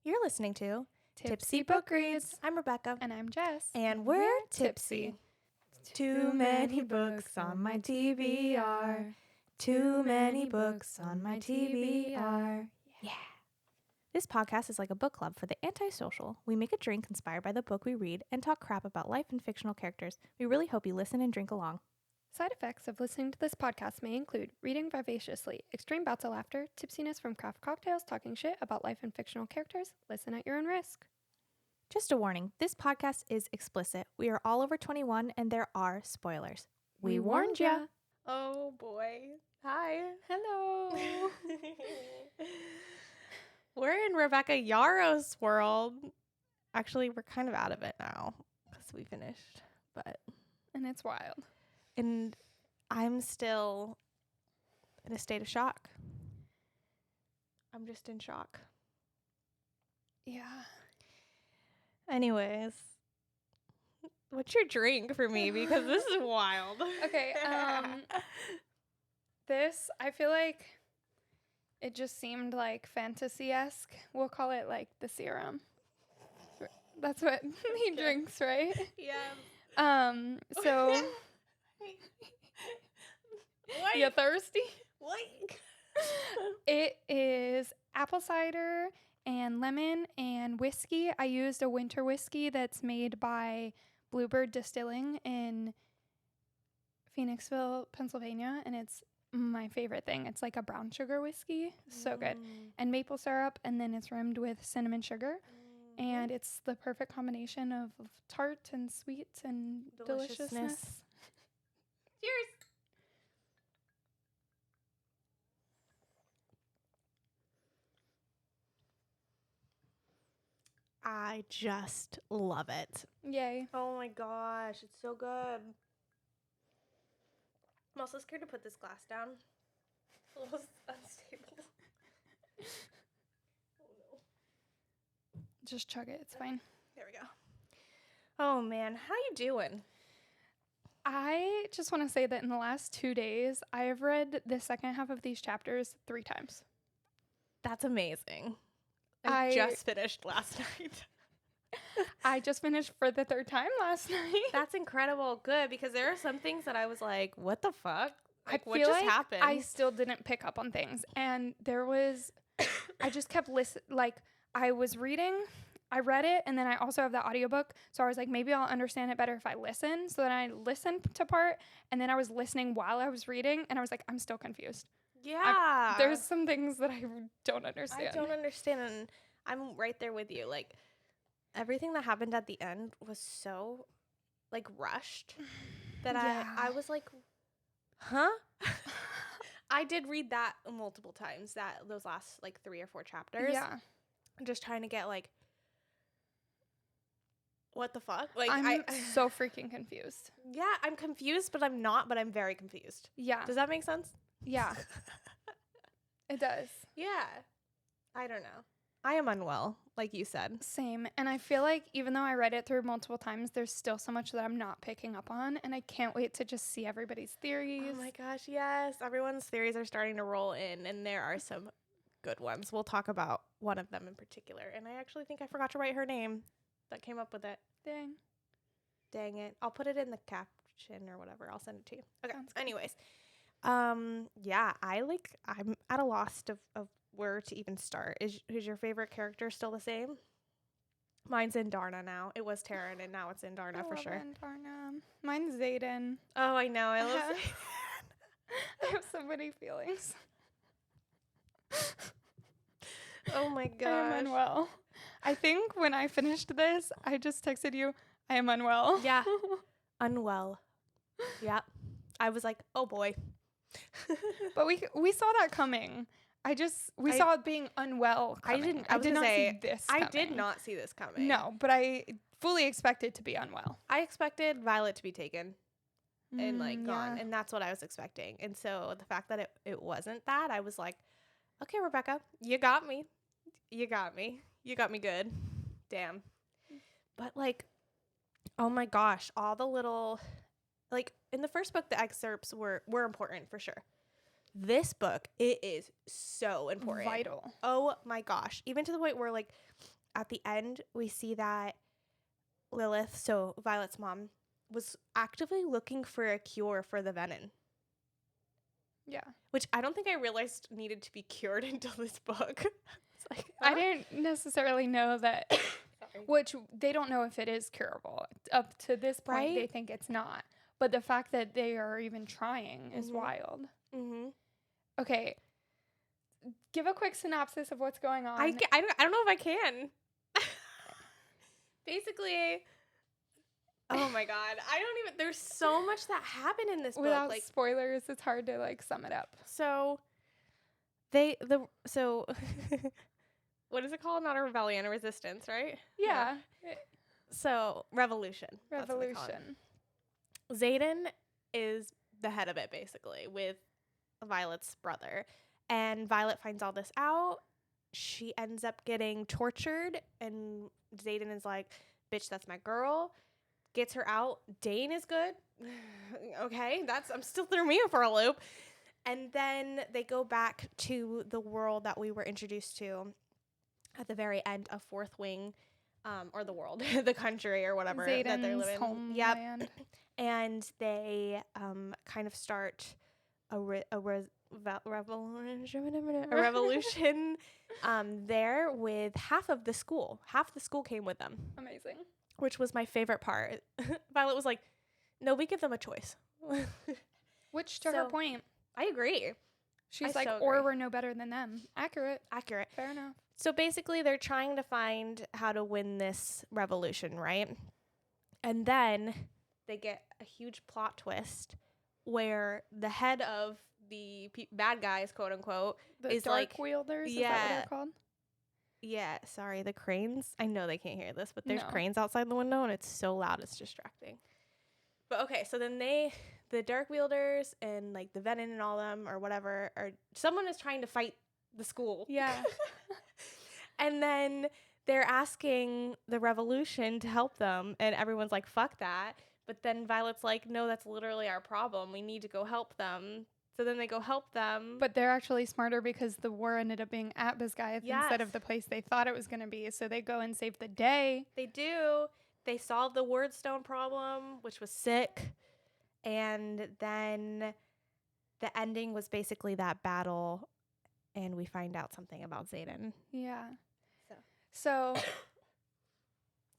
You're listening to Tipsy Book Reads. I'm Rebecca. And I'm Jess. And we're tipsy. Too many books on my TBR. Too many books on my TBR. Yeah. This podcast is like a book club for the antisocial. We make a drink inspired by the book we read and talk crap about life and fictional characters. We really hope you listen and drink along. Side effects of listening to this podcast may include reading vivaciously, extreme bouts of laughter, tipsiness from craft cocktails, talking shit about life and fictional characters. Listen at your own risk. Just a warning, this podcast is explicit. We are all over 21 and there are spoilers. We warned ya. Oh boy. Hi. Hello. We're in Rebecca Yarros world. Actually, we're kind of out of it now because we finished, And it's wild. and I'm still in a state of shock. I'm just in shock. Yeah. Anyways, what's your drink for me? Because this is wild. Okay. This, I feel like it just seemed like fantasy-esque. We'll call it like the Serum. That's what he drinks, right? Yeah. So What? you thirsty? What? It is apple cider and lemon and whiskey. I used a winter whiskey that's made by Bluebird Distilling in Phoenixville, Pennsylvania, and it's my favorite thing. It's like a brown sugar whiskey. So good. And maple syrup, and then it's rimmed with cinnamon sugar. And it's the perfect combination of tart and sweet and deliciousness. Cheers. I just love it. Yay. Oh my gosh, it's so good. I'm also scared to put this glass down. It's a little unstable. Oh no. Just chug it. It's fine. There we go. Oh man, how you doing? I just want to say that in the last 2 days, I have read the second half of these chapters 3 times. That's amazing. I just finished last night. I just finished for the 3rd time last night. That's incredible. Good, because there are some things that I was like, what the fuck? Like, I what feel just like happened? I still didn't pick up on things. And there was, I just kept listening. Like, I was reading, I read it, and then I also have the audiobook. So I was like, maybe I'll understand it better if I listen. So then I listened to part, and then I was listening while I was reading, and I was like, I'm still confused. Yeah. There's some things that I don't understand. I don't understand, and I'm right there with you. Like, everything that happened at the end was so, like, rushed that Yeah. I was like, huh? I did read that multiple times, those last, like, 3 or 4 chapters. Yeah. Just trying to get, like, what the fuck? Like, I'm so freaking confused. Yeah, I'm confused, but I'm not, but I'm very confused. Yeah. Does that make sense? Yeah. It does. Yeah. I don't know. I am unwell, like you said. Same. And I feel like even though I read it through multiple times, there's still so much that I'm not picking up on. And I can't wait to just see everybody's theories. Oh my gosh, yes. Everyone's theories are starting to roll in, and there are some good ones. We'll talk about one of them in particular. And I actually think I forgot to write her name that came up with it. Dang. Dang it. I'll put it in the caption or whatever. I'll send it to you. Okay. Sounds good. Anyways. Yeah, I'm at a loss of where to even start. Is your favorite character still the same? Mine's Indarna now. It was Taryn, and now it's Indarna for sure. Indarna. Mine's Zayden. Oh, I know. I love I have so many feelings. Oh my I gosh. am unwell. I think when I finished this, I just texted you, I am unwell. Yeah. Unwell. Yeah. I was like, oh boy. But we saw that coming. We saw it being unwell coming. I did not see this coming. I did not see this coming. No, but I fully expected to be unwell. I expected Violet to be taken and like gone. Yeah. And that's what I was expecting. And so the fact that it wasn't that, I was like, okay, Rebecca, you got me. You got me. You got me good. Damn. But like, oh my gosh, all the little, like in the first book, the excerpts were important for sure. this book, it is so important. Vital. Oh my gosh. Even to the point where, like, at the end, we see that Lilith, so Violet's mom, was actively looking for a cure for the venom. Yeah. Which I don't think I realized needed to be cured until this book. It's like, I didn't necessarily know that, which they don't know if it is curable. Up to this point, they think it's not. But the fact that they are even trying is wild. Mm-hmm. Okay. Give a quick synopsis of what's going on. I don't know if I can. Basically, oh my god, there's so much that happened in this Without book. Like, spoilers, it's hard to like sum it up. So what is it called? Not a rebellion, a resistance, right? Yeah. So revolution. Revolution. Xaden is the head of it, basically, with Violet's brother. And Violet finds all this out. She ends up getting tortured, and Xaden is like, bitch, that's my girl. Gets her out. Dane is good. Okay, I'm still threw me for a loop. And then they go back to the world that we were introduced to at the very end of Fourth Wing, or the world, the country or whatever that they're living. Homeland. Yep. And they kind of start a revolution there with half of the school. Half the school came with them. Amazing. Which was my favorite part. Violet was like, no, we give them a choice. Which, to her point, I agree. She's like, or we're no better than them. Accurate. Fair enough. So basically, they're trying to find how to win this revolution, right? And then they get a huge plot twist where the head of the bad guys, quote unquote, is dark like wielders. Is that what they're called? Yeah, sorry, the cranes. I know they can't hear this, but there's cranes outside the window, and it's so loud, it's distracting. But okay, so then the dark wielders and like the venom and all them or whatever, or someone is trying to fight the school. Yeah. And then they're asking the revolution to help them, and everyone's like, fuck that. But then Violet's like, no, that's literally our problem. We need to go help them. So then they go help them. But they're actually smarter because the war ended up being at Biscayeth instead of the place they thought it was going to be. So they go and save the day. They do. They solve the wordstone problem, which was sick. And then the ending was basically that battle, and we find out something about Xaden. Yeah. So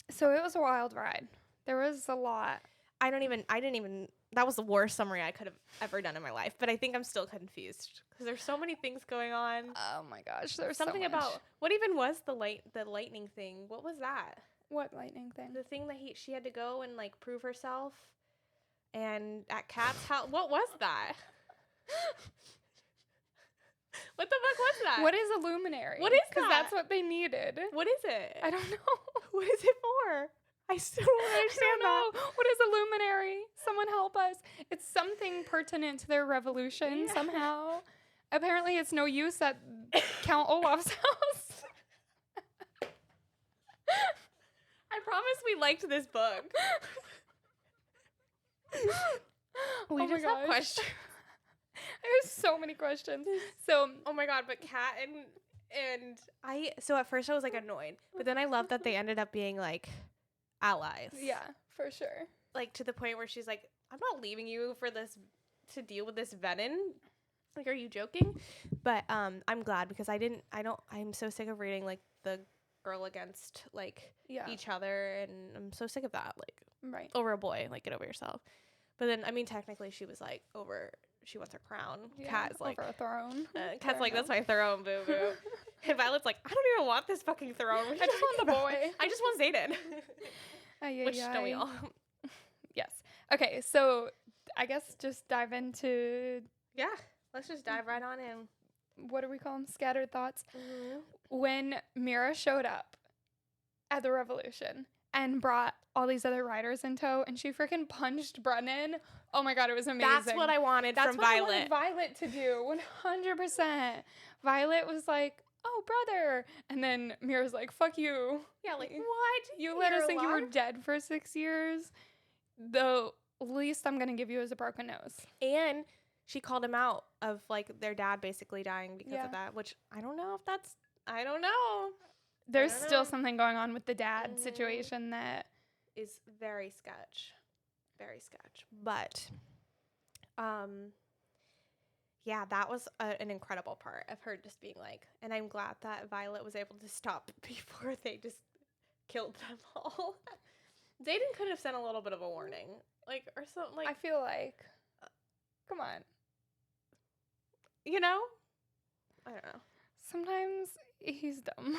it was a wild ride. There was a lot. That was the worst summary I could have ever done in my life. But I think I'm still confused because there's so many things going on. Oh my gosh. There's something so much. about, what even was the lightning thing? What was that? What lightning thing? The thing that she had to go and like prove herself. And at Kat's house, what was that? What the fuck was that? What is a luminary? What is that? Because that's what they needed. What is it? I don't know. What is it for? I still don't understand that. What is a luminary? Someone help us. It's something pertinent to their revolution somehow. Apparently it's no use at Count Olaf's house. I promise we liked this book. We just have questions. There's so many questions. So, oh my god, but Kat and I. So at first I was like annoyed, but then I love that they ended up being like allies. Yeah, for sure. Like to the point where she's like, "I'm not leaving you for this to deal with this venom." Like, are you joking? But I'm glad because I'm so sick of reading like the girl against like each other, and I'm so sick of that. Like, over a boy, like, get over yourself. But then, I mean, technically, she was like she wants her crown. Yeah, Kat's like, over a throne. Kat's like, that's my throne, boo boo. And Violet's like, I don't even want this fucking throne. I just want the boy. I just want Xaden. Which don't we all? Yes. Okay, so I guess just dive into. Yeah, let's just dive right on in. What do we call them? Scattered thoughts. Mm-hmm. When Mira showed up at the revolution and brought all these other riders in tow, and she freaking punched Brennan. Oh my god, it was amazing. That's what I wanted from Violet. That's what I wanted Violet to do, 100%. Violet was like, oh, brother. And then Mira's like, fuck you. Yeah, like, what? You let us think you were dead for 6 years? The least I'm going to give you is a broken nose. And she called him out of like their dad basically dying because of that, which I don't know if that's, I don't know. There's still something going on with the dad situation that is very sketch. Very sketch. But, yeah, that was an incredible part of her just being like, and I'm glad that Violet was able to stop before they just killed them all. Xaden could have sent a little bit of a warning, like, or something. Like, I feel like, come on, you know, I don't know. Sometimes he's dumb.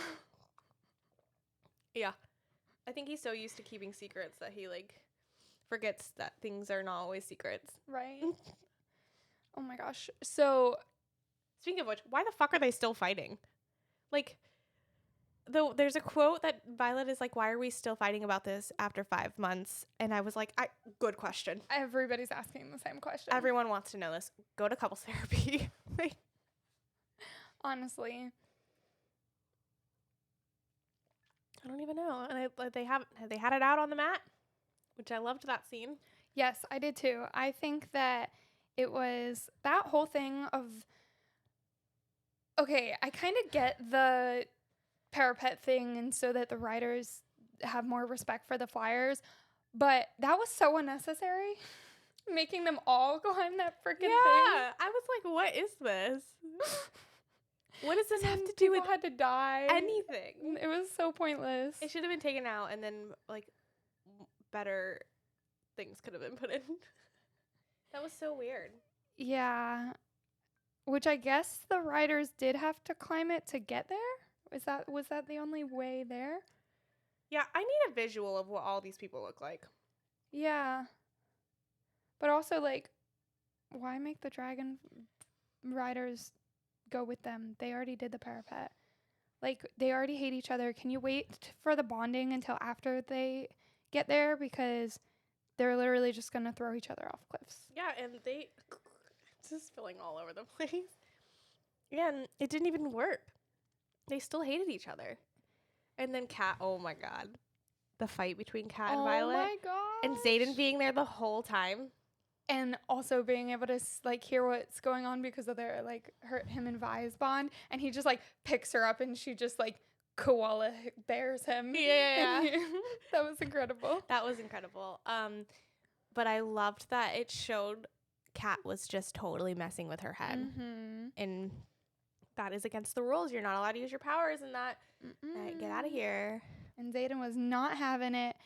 Yeah, I think he's so used to keeping secrets that he like forgets that things are not always secrets. Right. Oh my gosh. So, speaking of which, why the fuck are they still fighting? Like, though there's a quote that Violet is like, why are we still fighting about this after 5 months? And I was like, good question. Everybody's asking the same question. Everyone wants to know this. Go to couples therapy. Like, honestly, I don't even know. And they had it out on the mat, which I loved that scene. Yes, I did too. I think that it was that whole thing of, okay, I kind of get the parapet thing and so that the writers have more respect for the flyers, but that was so unnecessary. Making them all climb that freaking thing. Yeah, I was like, what is this? What does this have to do with had to die? Anything. It was so pointless. It should have been taken out and then like better things could have been put in. That was so weird. Yeah. Which I guess the writers did have to climb it to get there? Was that the only way there? Yeah, I need a visual of what all these people look like. Yeah. But also, like, why make the dragon riders go with them? They already did the parapet. Like, they already hate each other. Can you wait for the bonding until after they get there? Because they're literally just going to throw each other off cliffs. Yeah, and it's just spilling all over the place. Yeah, and it didn't even work. They still hated each other. And then Kat, oh my god. The fight between Kat and Violet. Oh my god. And Xaden being there the whole time. And also being able to like hear what's going on because of their like him and Vi's bond, and he just like picks her up and she just like koala bears him. Yeah. That was incredible. That was incredible. But I loved that it showed Kat was just totally messing with her head, and that is against the rules. You're not allowed to use your powers, and that get out of here. And Xaden was not having it.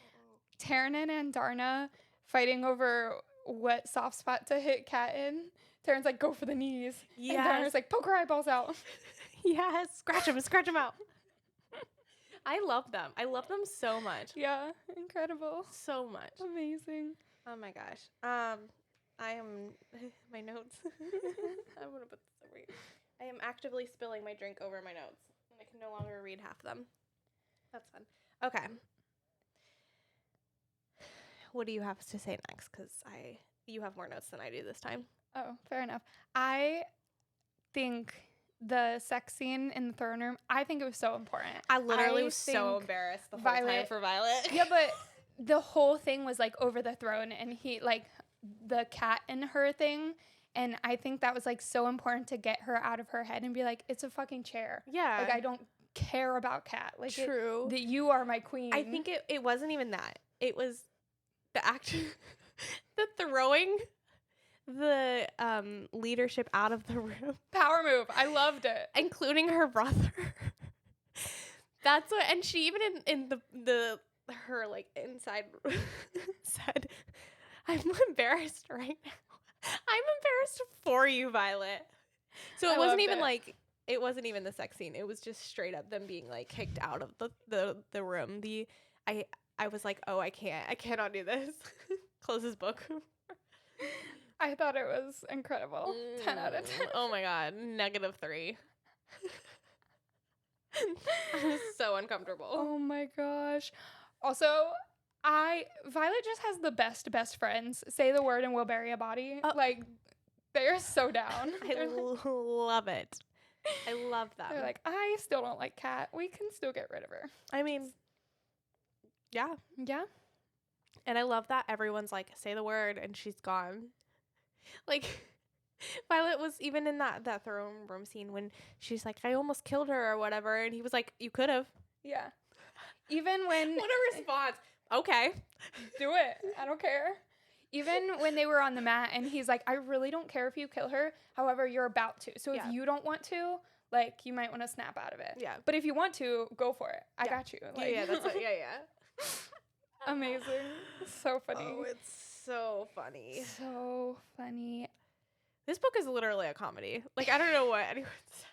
Taryn and Darna fighting over what soft spot to hit Kat in. Taryn's like, go for the knees. Yes. And Darna's like, poke her eyeballs out. Yes. Scratch them out. I love them. I love them so much. Yeah. Incredible. So much. Amazing. Oh my gosh. I am, my notes. I'm going to put this over here. I am actively spilling my drink over my notes. And I can no longer read half of them. That's fun. Okay. What do you have to say next? Because you have more notes than I do this time. Oh, fair enough. I think the sex scene in the throne room, I think it was so important. I literally was so embarrassed the whole time for Violet. Yeah, but the whole thing was like over the throne, and he like the cat and her thing. And I think that was like so important to get her out of her head and be like, it's a fucking chair. Yeah. Like, I don't care about Kat. Like, true. That you are my queen. I think it wasn't even that. It was the act, the throwing the leadership out of the room. Power move. I loved it. Including her brother. That's what, and she even in the her like inside said, I'm embarrassed right now. I'm embarrassed for you, Violet. So it wasn't even the sex scene. It was just straight up them being like kicked out of the room. I was like, oh, I cannot do this. Close this book. I thought it was incredible. 10 out of 10. Oh my god, -3. I was so uncomfortable. Oh my gosh. Also, Violet just has the best friends. Say the word and we'll bury a body. Like, they're so down. I love it. I love them. They're like, I still don't like Kat. We can still get rid of her. I mean, yeah. Yeah. And I love that everyone's like, say the word and she's gone. Like, Violet was even in that throne room scene when she's like, I almost killed her or whatever. And he was like, you could have. Yeah. Even when What a response. Okay. do it. I don't care. Even when they were on the mat and he's like, I really don't care if you kill her. However, you're about to. So if you don't want to, like, you might want to snap out of it. Yeah. But if you want to, go for it. I got you. Like, Yeah, that's it. Yeah. Amazing. So funny. Oh, it's so funny. So funny. This book is literally a comedy. Like, I don't know what anyone says.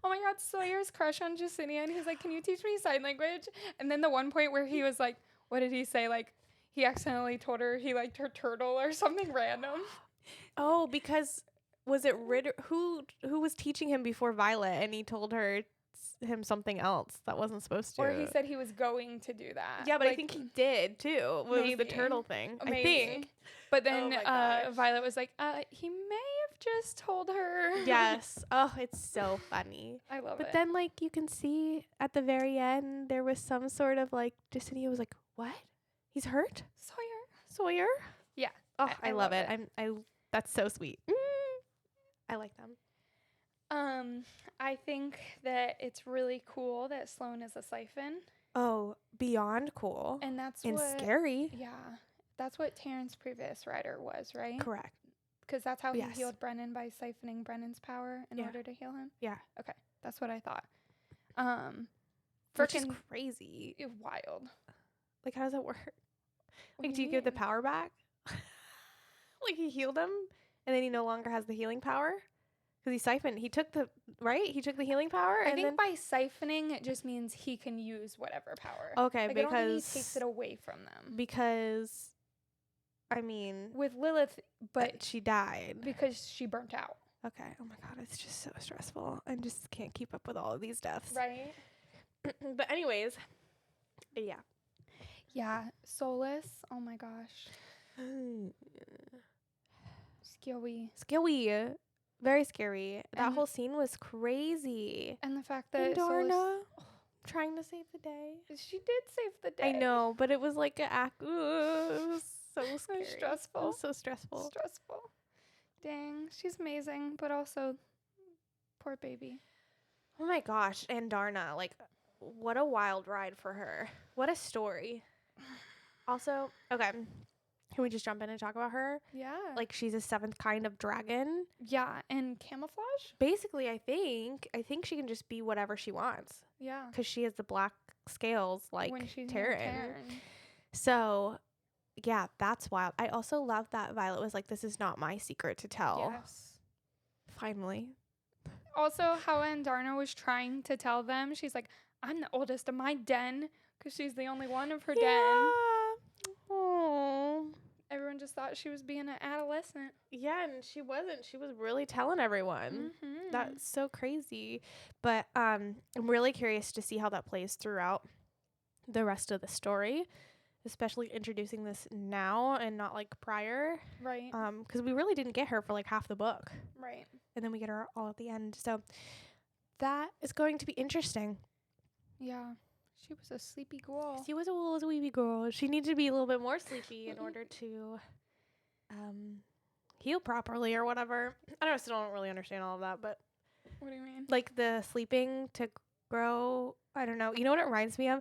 Oh my God, Sawyer's crush on Justinian. He's like, can you teach me sign language? And then the one point where he was like, what did he say? Like, he accidentally told her he liked her turtle or something random. Oh, because was it Ritter who was teaching him before Violet, and he told him something else that wasn't supposed to. Or he said he was going to do that. Yeah, but like, I think he did too. Was the turtle thing? Maybe. I think. But then Oh Violet was like, he may have just told her. Yes. Oh, it's so funny. I love it. But then, like, you can see at the very end, there was some sort of like, Justinian was like, "What? He's hurt? Sawyer? Yeah. Oh, I love it. That's so sweet. I like them. I think that it's really cool that Sloane is a siphon. Oh, beyond cool. And that's and what, scary. Yeah. That's what Terrence's previous writer was, right? Correct. Because that's how he Yes. healed Brennan, by siphoning Brennan's power in order to heal him. Yeah. Okay. That's what I thought. Which is Freaking crazy. wild. Like, how does that work? What Like, do you give the power back? Like, he healed him, and then he no longer has the healing power? Because he siphoned. He took the healing power? I and think then by siphoning, it just means he can use whatever power. Okay, like, I don't think he because... takes it away from them. Because, I mean... With Lilith, but... she died. Because she burnt out. Okay. Oh, my God. It's just so stressful. I just can't keep up with all of these deaths. Right? But anyways, yeah. Yeah. Soulless. Oh, my gosh. Scary. Very scary. That And- whole scene was crazy. And the fact that And Soulless... Darna trying to save the day. She did save the day. I know, but it was like it was so scary. stressful. It was so stressful. Stressful. Dang. She's amazing, but also... Poor baby. Oh my gosh. And Darna, like, what a wild ride for her. What a story. Also, okay. Can we just jump in and talk about her? Yeah. Like, she's a seventh kind of dragon. Yeah, and camouflage? Basically, I think she can just be whatever she wants. Yeah. Because she has the black scales like When she's Terran. So, yeah, that's wild. I also love that Violet was like, this is not my secret to tell. Yes. Finally. Also, how when Darna was trying to tell them, she's like, I'm the oldest of my den, because she's the only one of her den. Oh. Everyone just thought she was being an adolescent. Yeah, and she wasn't. She was really telling everyone. Mm-hmm. That's so crazy. But I'm really curious to see how that plays throughout the rest of the story, especially introducing this now and not like prior. Right. Because we really didn't get her for like half the book. Right. And then we get her all at the end. So that is going to be interesting. Yeah. She was a sleepy girl. She was a little sleepy girl. She needed to be a little bit more sleepy in order to heal properly or whatever. I still don't really understand all of that, but What do you mean? like the sleeping to grow. I don't know. You know what it reminds me of?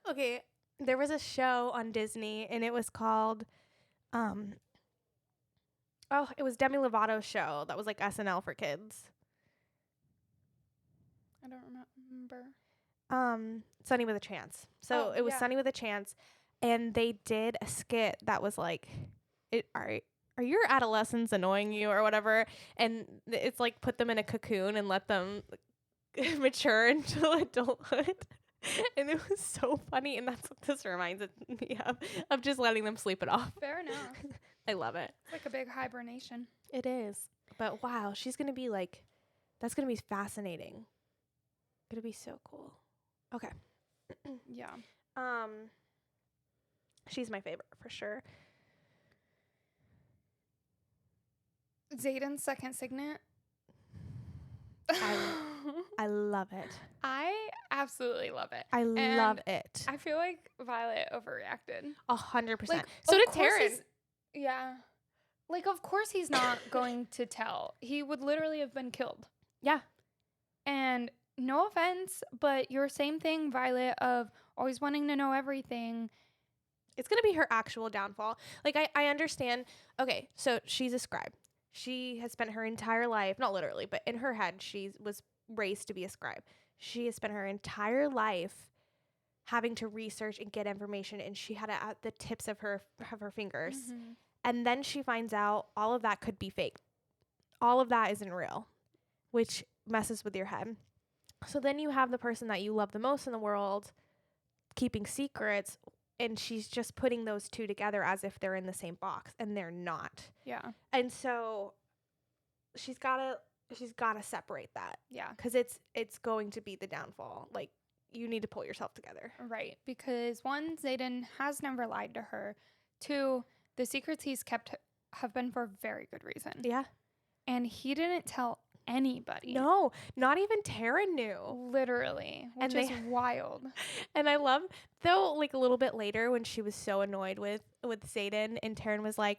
Okay, there was a show on Disney and it was called it was Demi Lovato's show that was like SNL for kids. I don't remember. Sunny with a Chance. So it was Sunny with a Chance, and they did a skit that was like, are your adolescents annoying you or whatever? And it's like put them in a cocoon and let them mature until adulthood. And it was so funny, and that's what this reminds me of just letting them sleep it off. Fair enough. I love it. It's like a big hibernation. It is. But wow, she's going to be like, that's going to be fascinating. Going to be so cool. Okay. Yeah. She's my favorite for sure. Xaden's second signet. I love it. I absolutely love it. I And love it. I feel like Violet overreacted. 100%. Like, So of did course Terrence. Yeah. Like, of course he's not going to tell. He would literally have been killed. Yeah. And no offense, but your same thing, Violet, of always wanting to know everything. It's going to be her actual downfall. Like, I understand. Okay, so she's a scribe. She has spent her entire life, not literally, but in her head, she was raised to be a scribe. She has spent her entire life having to research and get information, and she had it at the tips of her fingers. Mm-hmm. And then she finds out all of that could be fake. All of that isn't real, which messes with your head. So then you have the person that you love the most in the world keeping secrets, and she's just putting those two together as if they're in the same box, and they're not. Yeah. And so she's got to separate that. Yeah. Cuz it's going to be the downfall. Like, you need to pull yourself together. Right. Because one, Xaden has never lied to her. Two, the secrets he's kept have been for very good reason. Yeah. And he didn't tell anybody. No, not even Tara knew. Literally. Which is wild. And I love, though, like a little bit later when she was so annoyed with Xaden, and Taryn was like,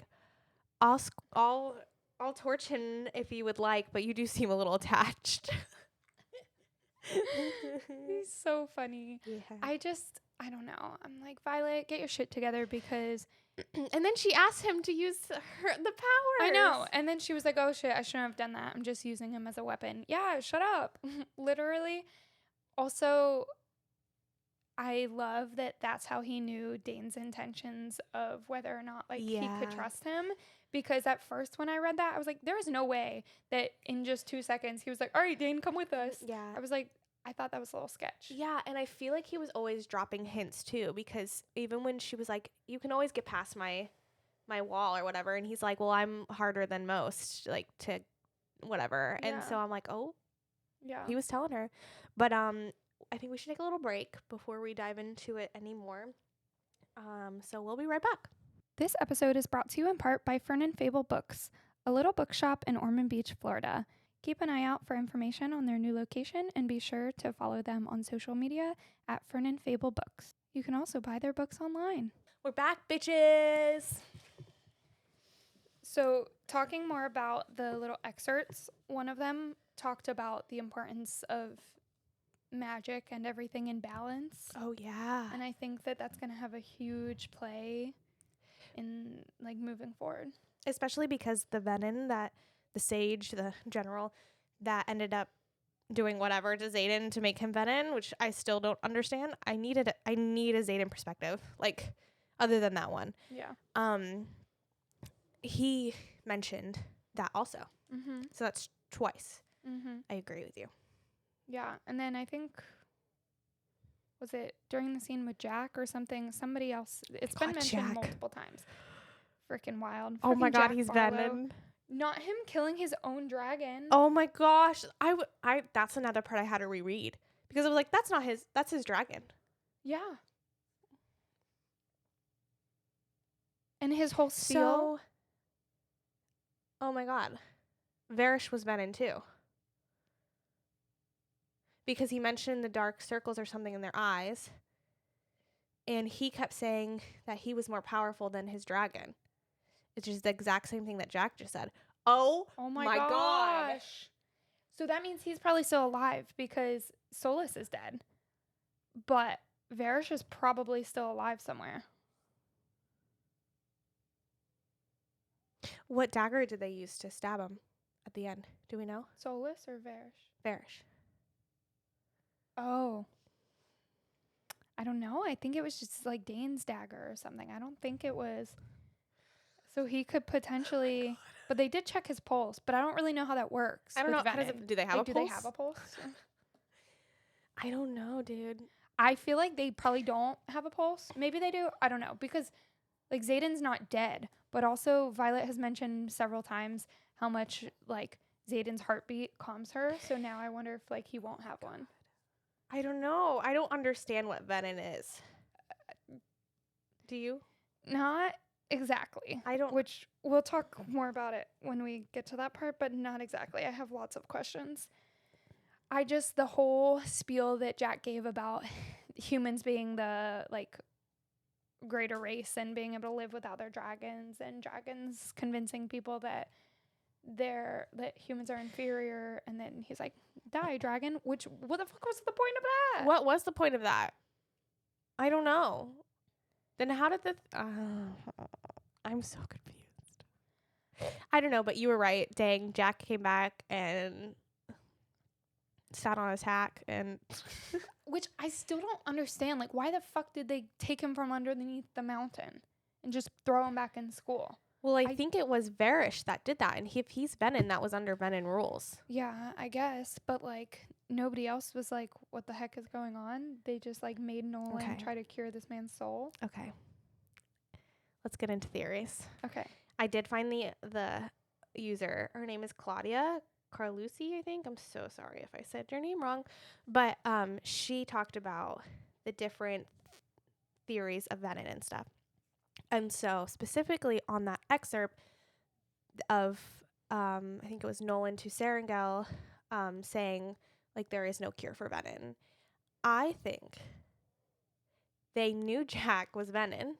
I'll torch him if you would like, but you do seem a little attached. He's so funny. Yeah. I don't know. I'm like, Violet, get your shit together, because And then she asked him to use the powers. I know. And then she was like, oh shit, I shouldn't have done that. I'm just using him as a weapon. Yeah, shut up. Literally. Also, I love that that's how he knew Dane's intentions of whether or not he could trust him. Because at first when I read that, I was like, there's no way that in just 2 seconds he was like, all right, Dane, come with us. Yeah. I was like, I thought that was a little sketch. Yeah, and I feel like he was always dropping hints too, because even when she was like, you can always get past my wall or whatever, and he's like, well, I'm harder than most, like, to whatever. Yeah. And so I'm like, oh, Yeah. he was telling her. But I think we should take a little break before we dive into it anymore. So we'll be right back. This episode is brought to you in part by Fern and Fable Books, a little bookshop in Ormond Beach, Florida. Keep an eye out for information on their new location, and be sure to follow them on social media at Fern and Fable Books. You can also buy their books online. We're back, bitches. So, talking more about the little excerpts, one of them talked about the importance of magic and everything in balance. Oh, yeah. And I think that that's going to have a huge play in, moving forward. Especially because the venom that the sage, the general, that ended up doing whatever to Xaden to make him venom, which I still don't understand. I need a Xaden perspective, other than that one. Yeah. He mentioned that also. Mm-hmm. So that's twice. Mm-hmm. I agree with you. Yeah. And then I think, was it during the scene with Jack or something? Somebody else. It's been mentioned Jack. multiple times. Freaking wild. Oh my Frickin' God, Jack he's Barlow. venom. Not him killing his own dragon. Oh my gosh. That's another part I had to reread, because I was like, that's his dragon. Yeah. And his whole seal. So, oh my God. Varish was venom too. Because he mentioned the dark circles or something in their eyes. And he kept saying that he was more powerful than his dragon. It's just the exact same thing that Jack just said. Oh my God. gosh. So that means he's probably still alive, because Solus is dead. But Varish is probably still alive somewhere. What dagger did they use to stab him at the end? Do we know? Solus or Varish? Varish. Oh. I don't know. I think it was just Dane's dagger or something. I don't think it was. So he could potentially, but they did check his pulse, but I don't really know how that works. I don't know. Do they have a pulse? Do they have a pulse? I don't know, dude. I feel like they probably don't have a pulse. Maybe they do. I don't know, because Xaden's not dead, but also Violet has mentioned several times how much Xaden's heartbeat calms her. So now I wonder if he won't have one. I don't know. I don't understand what venom is. Do you? Not exactly. I don't. Which we'll talk more about it when we get to that part, but not exactly. I have lots of questions. The whole spiel that Jack gave about humans being the greater race and being able to live without their dragons, and dragons convincing people that humans are inferior. And then he's like, die, dragon. Which, what the fuck was the point of that? What was the point of that? I don't know. Then how did I'm so confused. I don't know, but you were right. Dang, Jack came back and sat on his hack and Which I still don't understand. Like, why the fuck did they take him from underneath the mountain and just throw him back in school? well, I think it was Varish that did that, and if he's Venin, that was under Venin rules. Yeah, I guess. But, like, nobody else was like, what the heck is going on? They just, like, made Nolan try to cure this man's soul. Okay. Let's get into theories. Okay. I did find the user. Her name is Claudia Carlucci, I think. I'm so sorry if I said your name wrong. But she talked about the different theories of Venin and stuff. And so specifically on that excerpt of, I think it was Nolan to Serengel saying, like, there is no cure for Venin. I think they knew Jack was Venin.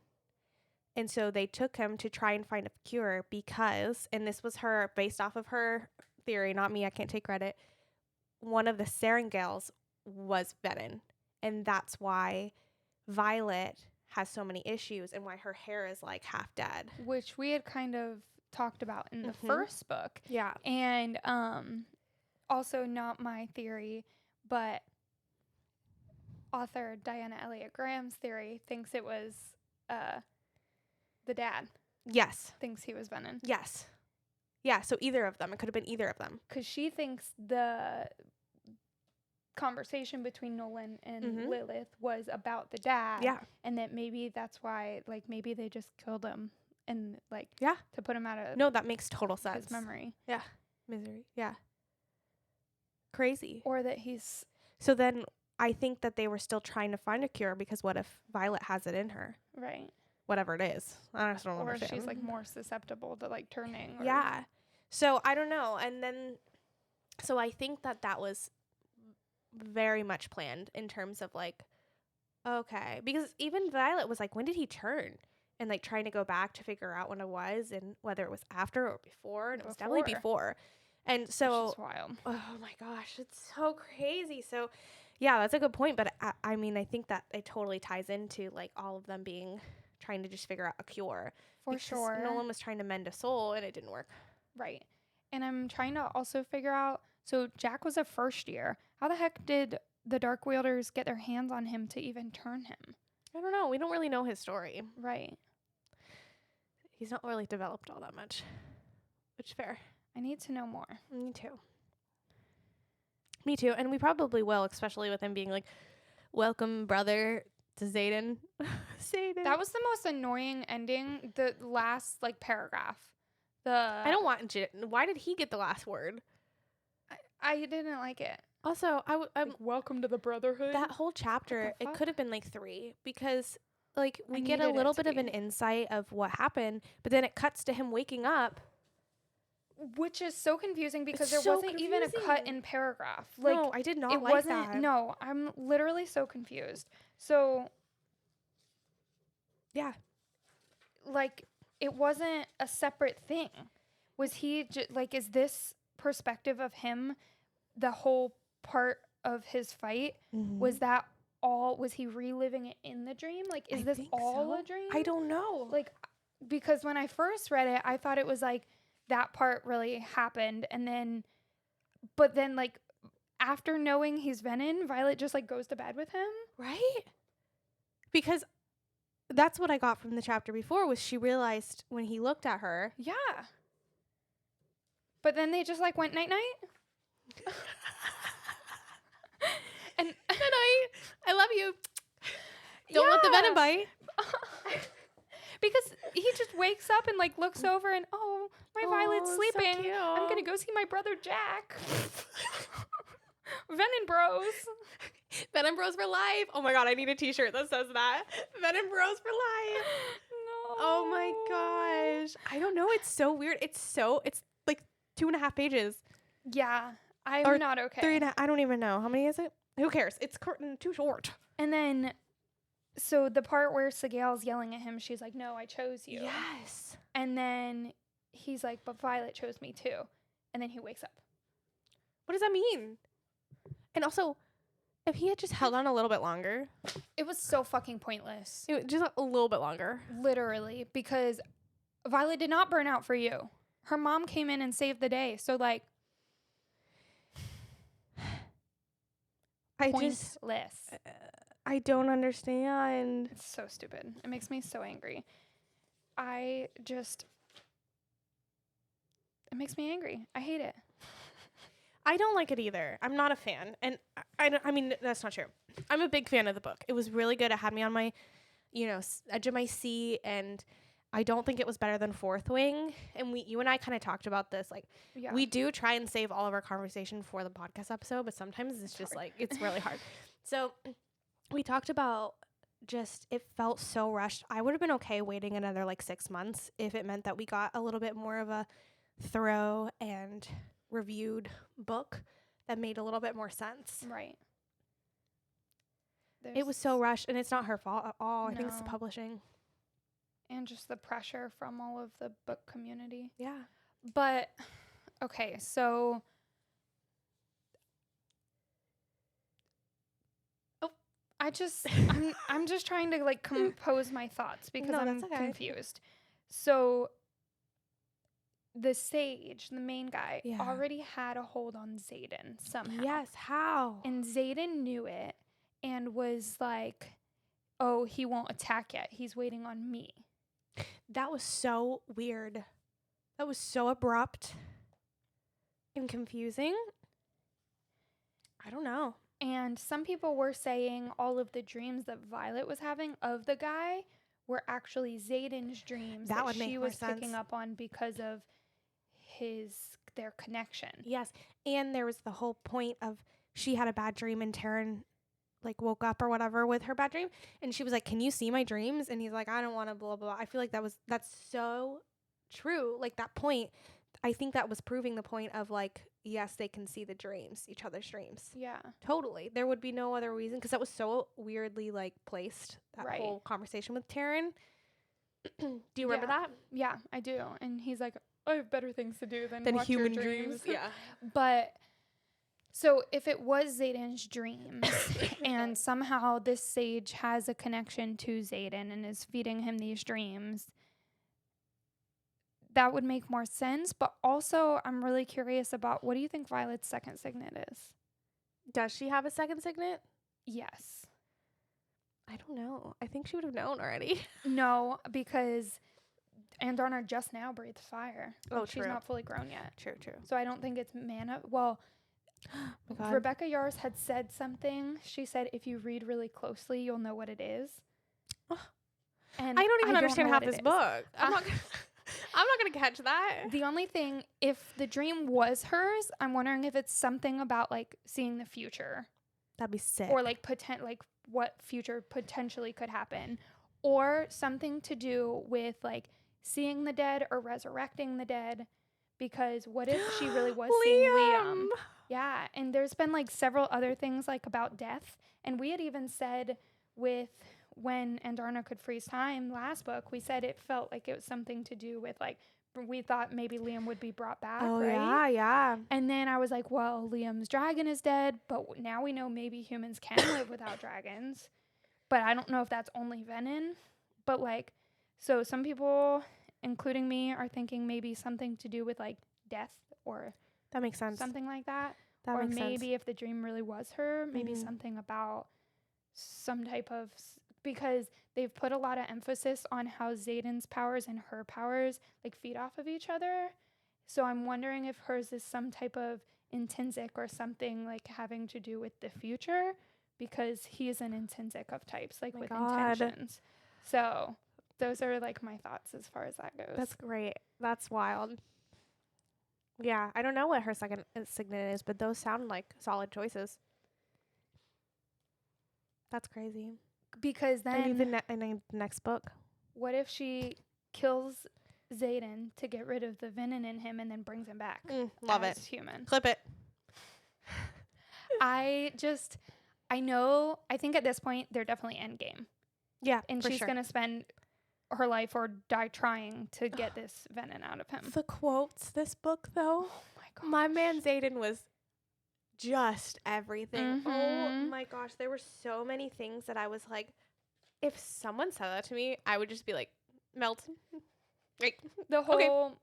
And so they took him to try and find a cure because, and this was her, based off of her theory, not me, I can't take credit, one of the Serengals was Venin. And that's why Violet has so many issues and why her hair is like half dead. Which we had kind of talked about in the first book. Yeah. And also not my theory, but author Diana Elliott Graham's theory thinks it was the dad. Yes. Thinks he was Venin. Yes. Yeah, so either of them. It could have been either of them. Because she thinks the conversation between Nolan and Lilith was about the dad. Yeah. And that maybe that's why, like, maybe they just killed him and, like, to put him out of No, that makes total sense. his memory. Yeah. Misery. Yeah. Crazy. Or that he's... So then I think that they were still trying to find a cure because what if Violet has it in her? Right. Whatever it is. I just don't understand. Or she's, like, more susceptible to, like, turning. Or Yeah. So I don't know. And then, so I think that was very much planned in terms of, like, okay. Because even Violet was like, when did he turn? And, like, trying to go back to figure out when it was and whether it was after or before. And it was definitely before. And so, which is wild. Oh my gosh, it's so crazy. So, yeah, that's a good point. But I mean, I think that it totally ties into, like, all of them trying to just figure out a cure. For sure. Nolan was trying to mend a soul and it didn't work. Right. And I'm trying to also figure out, so Jack was a first year. How the heck did the Dark Wielders get their hands on him to even turn him? I don't know. We don't really know his story. Right. He's not really developed all that much. Which is fair. I need to know more. Me too. Me too. And we probably will, especially with him being like, welcome, brother, to Xaden. Xaden. That was the most annoying ending, the last, like, paragraph. I don't want why did he get the last word? I didn't like it. Also, like, welcome to the Brotherhood. That whole chapter, it could have been like 3 because, like, we get a little bit of an insight of what happened, but then it cuts to him waking up. Which is so confusing because there wasn't even a cut in paragraph. Like, no, I did not like that. No, I'm literally so confused. So, yeah. Like, it wasn't a separate thing. Was he, like, is this perspective of him the whole part of his fight? Mm-hmm. Was that all, was he reliving it in the dream? Like, is this all a dream? I don't know. Like, because when I first read it, I thought it was like, that part really happened. And then, but then, like, after knowing he's Venin, Violet just, like, goes to bed with him. Right? Because that's what I got from the chapter before, was she realized when he looked at her. Yeah. But then they just, like, went night-night. and I love you. Don't let the venom bite. Because he just wakes up and, like, looks over and, oh, my Violet's sleeping. So cute. I'm going to go see my brother Jack. Venin Bros. Venin Bros for life. Oh my god, I need a t-shirt that says that. Venin Bros for life. No. Oh my gosh. I don't know. It's so weird. It's like 2.5 pages. Yeah. I'm not okay. 3.5. I don't even know. How many is it? Who cares? It's too short. And then So the part where Sigale's yelling at him, she's like, no, I chose you. Yes. And then he's like, but Violet chose me too. And then he wakes up. What does that mean? And also, if he had just held on a little bit longer. It was so fucking pointless. Just a little bit longer. Literally. Because Violet did not burn out for you. Her mom came in and saved the day. So, like, pointless. I don't understand. It's so stupid. It makes me so angry. It makes me angry. I hate it. I don't like it either. I'm not a fan. And I mean, that's not true. I'm a big fan of the book. It was really good. It had me on my, edge of my seat. And I don't think it was better than Fourth Wing. And you and I kind of talked about this. Like, we do try and save all of our conversation for the podcast episode, but sometimes it's just like, it's really hard. So we talked about it felt so rushed. I would have been okay waiting another 6 months if it meant that we got a little bit more of a thorough and reviewed book that made a little bit more sense. Right. It was so rushed, and it's not her fault at all. I think it's the publishing. And just the pressure from all of the book community. Yeah. But, okay, so... I'm just trying to compose my thoughts because I'm confused. So the sage, the main guy, already had a hold on Xaden somehow. Yes, how? And Xaden knew it and was like, oh, he won't attack yet. He's waiting on me. That was so weird. That was so abrupt and confusing. I don't know. And some people were saying all of the dreams that Violet was having of the guy were actually Xaden's dreams that she was picking up on because of their connection. Yes. And there was the whole point of she had a bad dream and Taryn woke up or whatever with her bad dream. And she was like, can you see my dreams? And he's like, I don't want to blah, blah. I feel like that's so true. That point, I think that was proving the point of yes, they can see the dreams, each other's dreams. Yeah. Totally. There would be no other reason because that was so weirdly placed, that whole conversation with Taryn. Do you remember that? Yeah, I do. And he's like, I have better things to do than watch human your dreams. Yeah. But so if it was Xaden's dreams and somehow this sage has a connection to Xaden and is feeding him these dreams, that would make more sense. But also I'm really curious about, what do you think Violet's second signet is? Does she have a second signet? Yes. I don't know. I think she would have known already. No, because Andarna just now breathed fire. Oh, she's not fully grown yet. True. So I don't think it's mana. Well, Rebecca Yarros had said something. She said, if you read really closely, you'll know what it is. And I don't even understand half this book. I'm not going to catch that. The only thing, if the dream was hers, I'm wondering if it's something about seeing the future. That'd be sick. Or what future potentially could happen. Or something to do with seeing the dead or resurrecting the dead. Because what if she really was seeing Liam? Yeah. And there's been several other things about death. And we had even said with when Andarna could freeze time last book, we said it felt like it was something to do with we thought maybe Liam would be brought back. Oh, right? yeah. And then I was like, well, Liam's dragon is dead, but now we know maybe humans can live without dragons. But I don't know if that's only Venom. But so some people, including me, are thinking maybe something to do with death or that makes sense. Something like that. That or makes maybe sense. If the dream really was her, maybe something about some type of, because they've put a lot of emphasis on how Xaden's powers and her powers feed off of each other. So I'm wondering if hers is some type of intrinsic or something having to do with the future, because he is an intrinsic of types, with intentions. So those are my thoughts as far as that goes. That's great. That's wild. Yeah, I don't know what her second signet is, but those sound like solid choices. That's crazy. Because then I need the next book. What if she kills Xaden to get rid of the venom in him and then brings him back? Love as it. Human. Clip it. I think at this point they're definitely endgame. Yeah, and for she's sure. going to spend her life or die trying to get this venom out of him. The quotes this book, though. Oh my god. My man Zayden was just everything. Oh Mhm. my gosh. There were so many things that I was like, if someone said that to me, I would just be like, melt. Like, The whole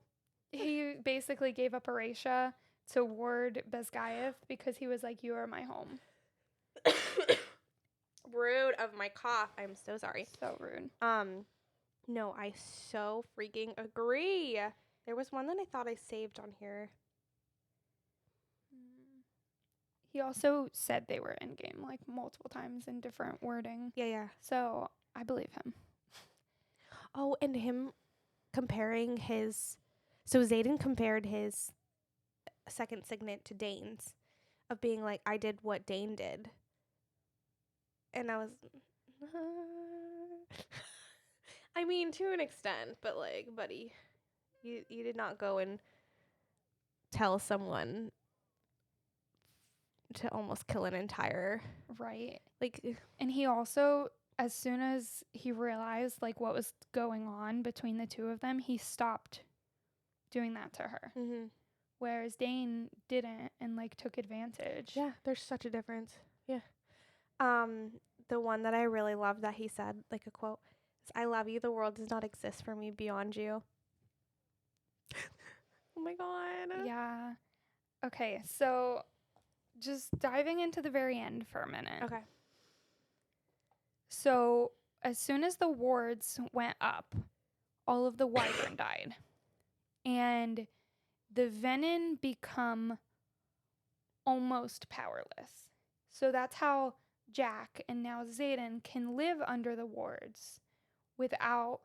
he basically gave up Arisha to ward Bezgayev because he was like, you are my home. Rude of my cough. I'm so sorry. So rude. No, I so freaking agree. There was one that I thought I saved on here. He also said they were in game like multiple times in different wording. Yeah. So I believe him. Oh, and him comparing his. So Zayden compared his second signet to Dane's, of being like, I did what Dane did. And I was. I mean, to an extent, but like, buddy, you did not go and tell someone to almost kill an entire, Right. like, And he also, as soon as he realized like what was going on between the two of them, he stopped doing that to her. mm-hmm. Whereas Dane didn't and like took advantage. Yeah, there's such a difference. Yeah. The one that I really love that he said, like a quote, is, I love you, the world does not exist for me beyond you. Oh my god. Yeah. Okay, so just diving into the very end for a minute. Okay. So as soon as the wards went up, all of the wyvern died. And the venom become almost powerless. So that's how Jack and now Zayden can live under the wards without,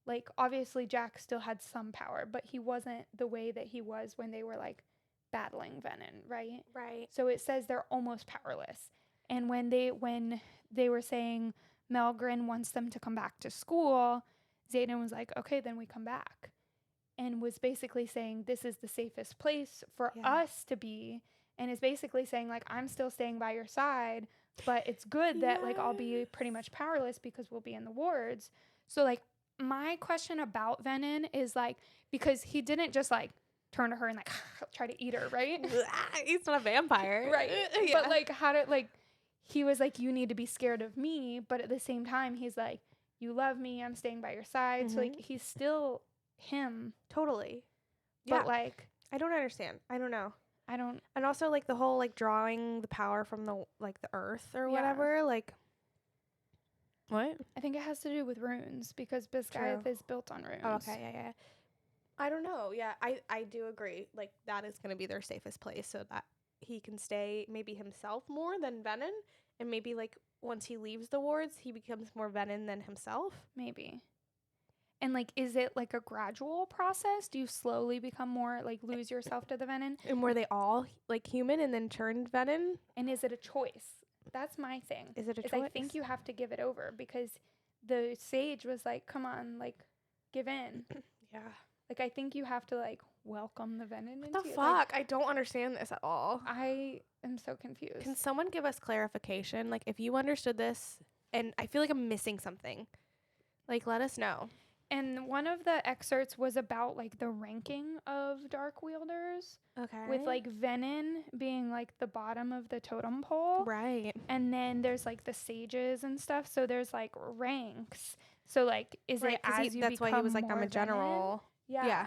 like, obviously Jack still had some power, but he wasn't the way that he was when they were like battling venom, right? Right. So it says they're almost powerless. And when they were saying Melgren wants them to come back to school, Zayden was like, okay, then we come back. And was basically saying this is the safest place for us to be. And is basically saying, like, I'm still staying by your side, but it's good that, like, I'll be pretty much powerless because we'll be in the wards. So, like, my question about Venom is, like, because he didn't just, like, turn to her and, like, try to eat her, right? He's not a vampire. Right. Yeah. But, like, how did, like, he was like, you need to be scared of me. But at the same time, he's like, you love me. I'm staying by your side. So, like, he's still him. Totally. But, like, I don't understand. I don't know. I don't. And also, like, the whole, like, drawing the power from the, like, the earth or whatever. Like, what? I think it has to do with runes because Biscayeth is built on runes. Oh, okay, yeah. I don't know. Yeah, I do agree. Like, that is going to be their safest place so that he can stay maybe himself more than Venom. And maybe, like, once he leaves the wards, he becomes more Venom than himself. Maybe. And, like, is it, like, a gradual process? Do you slowly become more, like, lose yourself to the venom? And were they all, like, human and then turned Venom? And is it a choice? That's my thing. Is it a choice? I think you have to give it over because the sage was like, come on, like, give in. Yeah. Like, I think you have to, like, welcome the venom into What the you. fuck? Like, I don't understand this at all. I am so confused. Can someone give us clarification? Like, if you understood this, and I feel like I'm missing something, like, let us know. And one of the excerpts was about, like, the ranking of dark wielders. Okay. With, like, Venom being, like, the bottom of the totem pole. Right. And then there's, like, the sages and stuff. So there's, like, ranks. So, like, is it as you that's become why he was like, more I'm a general. Venom? Yeah.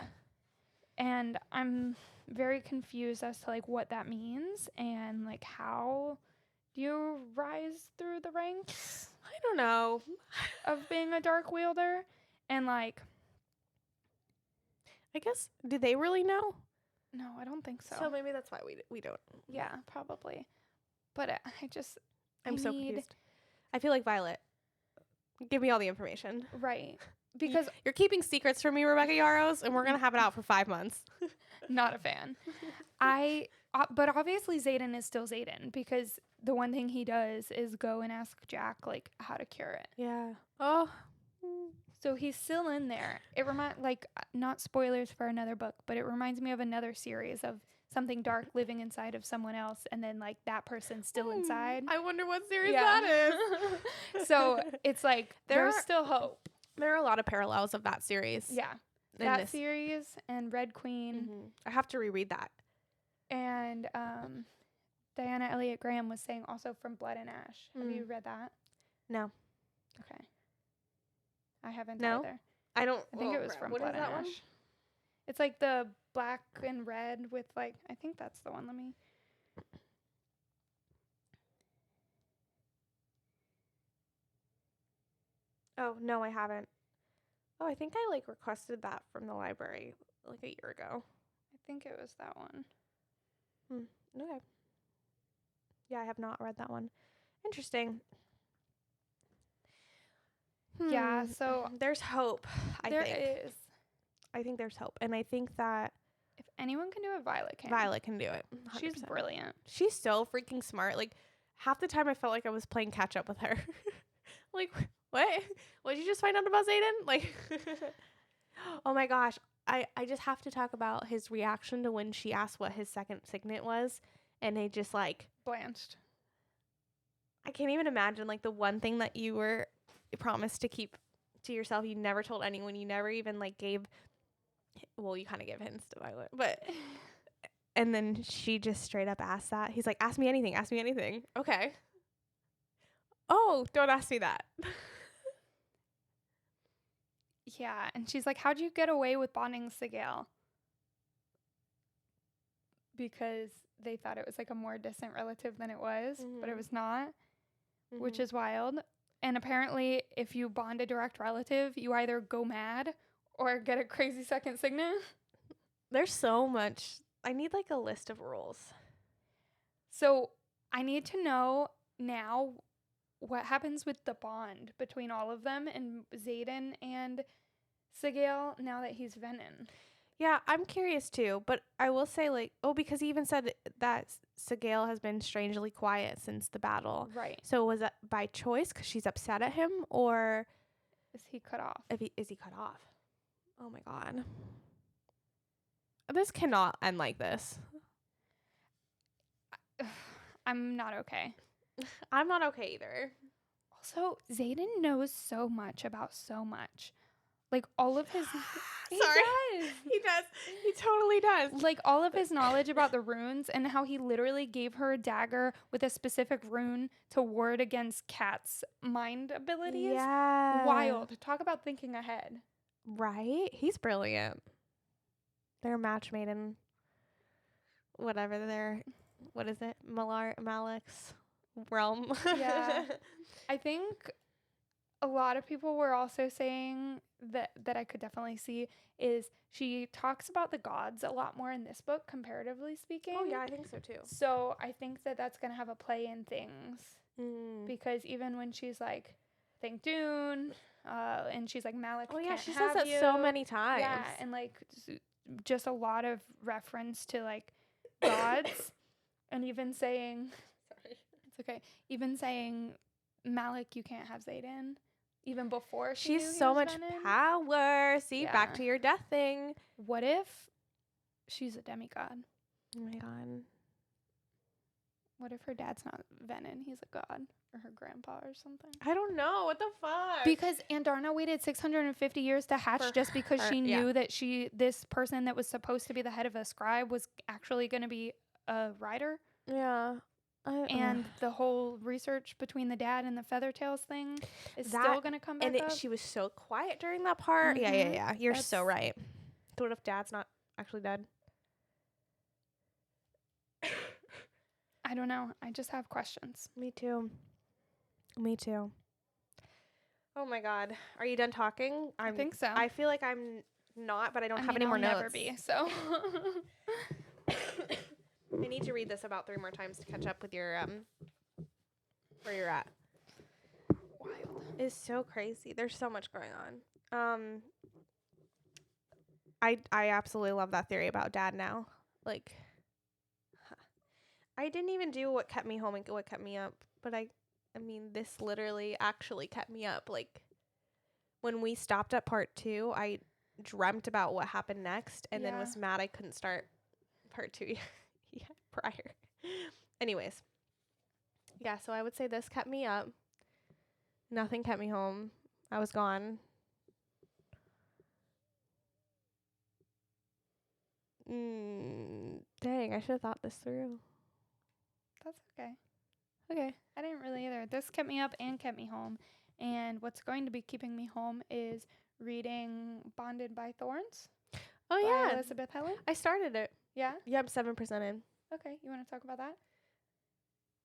And I'm very confused as to, like, what that means. And, like, how do you rise through the ranks? I don't know. Of being a dark wielder? And, like, I guess, do they really know? no, I don't think so. So maybe that's why we don't. Yeah, probably. But I'm so confused. I feel like Violet. Give me all the information. Right. Because you're keeping secrets from me, Rebecca Yarros, and we're going to have it out for 5 months. not a fan. But obviously Zayden is still Zayden because the one thing he does is go and ask Jack, like, how to cure it. Yeah. Oh. So he's still in there. It not spoilers for another book, but it reminds me of another series of something dark living inside of someone else, and then like that person's still inside. I wonder what series that is. So it's like there's still hope. There are a lot of parallels of that series. Yeah. That series and Red Queen. I have to reread that. And Diana Elliott Graham was saying also from Blood and Ash. Have you read that? No. Okay. I haven't either. I don't. I think it was from Blood and Ash. One? It's like the black and red with like, I think that's the one. Let me. Oh, no, I haven't. Oh, I think I like requested that from the library like a year ago. I think it was that one. Okay. Yeah, I have not read that one. Interesting. Yeah, so there's hope. There is. I think there's hope. And I think that if anyone can do it, Violet can. Violet can do it. 100%. She's brilliant. She's so freaking smart. Like, half the time I felt like I was playing catch up with her. Like, what? What did you just find out about Xaden? Like, oh my gosh. I just have to talk about his reaction to when she asked what his second signet was. And they just, like, blanched. I can't even imagine, like, the one thing that you were promised to keep to yourself. You never told anyone. You never even, like, gave... Well, you kind of give hints to Violet, but... And then she just straight up asked that. He's like, ask me anything. Ask me anything. Okay. Oh, don't ask me that. Yeah, and she's like, how'd you get away with bonding Sigale? Because they thought it was, like, a more distant relative than it was, but it was not, which is wild. And apparently, if you bond a direct relative, you either go mad or get a crazy second signet. There's so much... I need, like, a list of rules. So I need to know now what happens with the bond between all of them and Xaden and Sigale now that he's Venin. Yeah, I'm curious too. But I will say, like, because he even said that Sigale has been strangely quiet since the battle. Right. So was that by choice because she's upset at him, or is he cut off? Is he cut off? Oh my god. This cannot end like this. I'm not okay. I'm not okay either. Also, Xaden knows so much about so much. Like, all of his... He does. He totally does. Like, all of his knowledge about the runes and how he literally gave her a dagger with a specific rune to ward against Kat's mind abilities. Yeah. Wild. Talk about thinking ahead. Right? He's brilliant. They're a match made in whatever what is it? Malek's realm. Yeah. I think a lot of people were also saying that I could definitely see is she talks about the gods a lot more in this book, comparatively speaking. Oh, yeah, I think so too. So I think that's going to have a play in things. Because even when she's like, thank Dune, and she's like, Malek can't she have says that you. so many times. Yeah, and like just a lot of reference to like gods, and even saying, sorry, it's okay. Even saying, Malek, you can't have Xaden. Even before she's so much power. See, back to your death thing. What if she's a demigod? Oh my god. What if her dad's not Venin? He's a god, or her grandpa or something. I don't know. What the fuck? Because Andarna waited 650 years to hatch just because she knew that this person that was supposed to be the head of a scribe was actually going to be a rider. Yeah. And the whole research between the dad and the Feathertails thing is still going to come back up. She was so quiet during that part. Yeah. You're so right. So what if dad's not actually dead? I don't know. I just have questions. Me too. Oh my god. Are you done talking? I think so. I feel like I'm not, but I don't have any more notes. I'll never be, so... I need to read this about 3 more times to catch up with your where you're at. Wild. It's so crazy. There's so much going on. I absolutely love that theory about dad now. Like, I didn't even do what kept me home and what kept me up, but I mean, this literally actually kept me up. Like, when we stopped at part 2, I dreamt about what happened next, and then was mad I couldn't start part 2 prior. Anyways. Yeah, so I would say this kept me up. Nothing kept me home. I was gone. Dang, I should have thought this through. That's okay. Okay. I didn't really either. This kept me up and kept me home. And what's going to be keeping me home is reading Bonded by Thorns Oh, by yeah. Elizabeth Helen. I started it. Yeah? Yeah, I'm 7% in. Okay. You want to talk about that?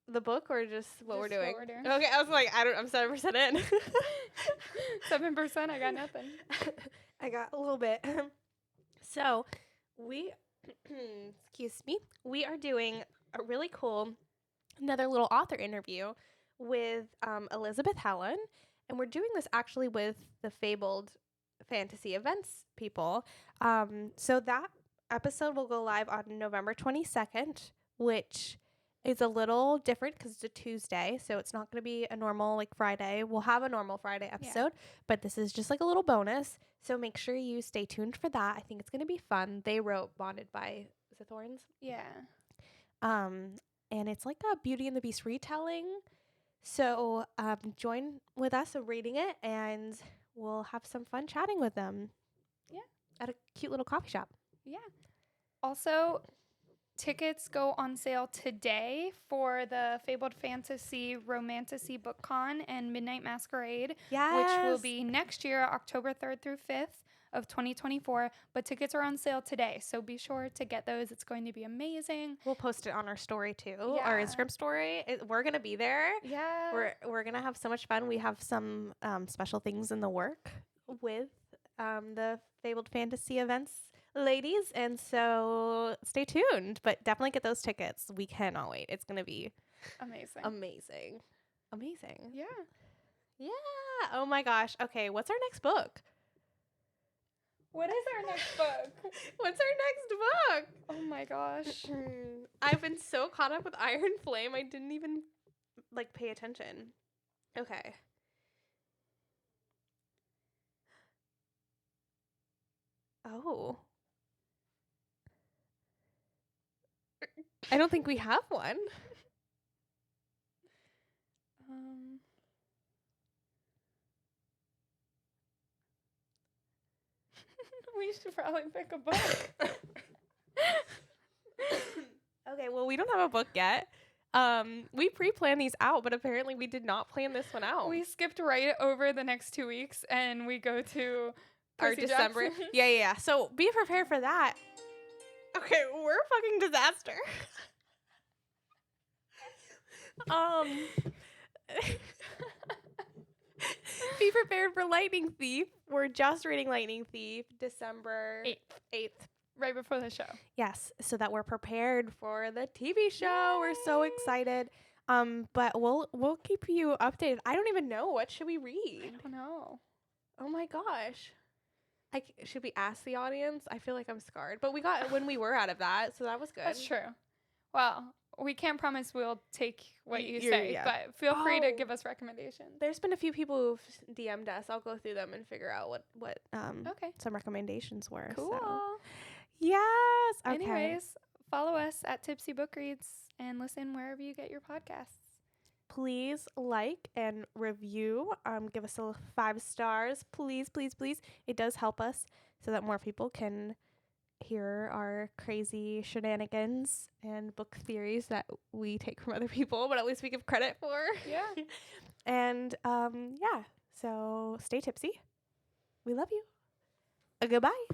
The book or just what we're doing? What we're doing. Okay, I was like, I'm 7% in. 7%, I got nothing. I got a little bit. So, excuse me, we are doing a really cool, another little author interview with Elizabeth Helen. And we're doing this actually with the Fabled Fantasy Events people. So that episode will go live on November 22nd, which is a little different because it's a Tuesday. So it's not going to be a normal like Friday. We'll have a normal Friday episode, but this is just like a little bonus. So make sure you stay tuned for that. I think it's going to be fun. They wrote Bonded by Thorns. Yeah. And it's like a Beauty and the Beast retelling. So join with us in reading it, and we'll have some fun chatting with them. Yeah. At a cute little coffee shop. Yeah. Also, tickets go on sale today for the Fabled Fantasy Romantasy Book Con and Midnight Masquerade, which will be next year, October 3rd through 5th of 2024. But tickets are on sale today, so be sure to get those. It's going to be amazing. We'll post it on our story too, our Instagram story. We're gonna be there. Yeah, we're gonna have so much fun. We have some special things in the work with the Fabled Fantasy Events ladies, and so stay tuned. But definitely get those tickets. We cannot wait. It's gonna be amazing. Yeah. Oh my gosh. Okay, what's our next book? What is our next book? What's our next book? Oh my gosh. I've been so caught up with Iron Flame, I didn't even like pay attention. Okay. Oh. I don't think we have one. We should probably pick a book. Okay, well, we don't have a book yet. We pre-planned these out, but apparently we did not plan this one out. We skipped right over the next 2 weeks, and we go to our December. Yeah. So be prepared for that. Okay, we're a fucking disaster. Be prepared for Lightning Thief. We're just reading Lightning Thief, December 8th. Right before the show. Yes, so that we're prepared for the TV show. Yay! We're so excited. But we'll keep you updated. I don't even know, what should we read? I don't know. Oh my gosh. Should we ask the audience? I feel like I'm scarred. But we got when we were out of that, so that was good. That's true. Well, we can't promise we'll take what you say, but feel free to give us recommendations. There's been a few people who've DM'd us. I'll go through them and figure out what some recommendations were. Cool. So. Yes. Okay. Anyways, follow us at Tipsy Book Reads and listen wherever you get your podcasts. Please like and review. Give us 5 stars. Please. It does help us so that more people can hear our crazy shenanigans and book theories that we take from other people, but at least we give credit for. Yeah. And so stay tipsy. We love you. Goodbye.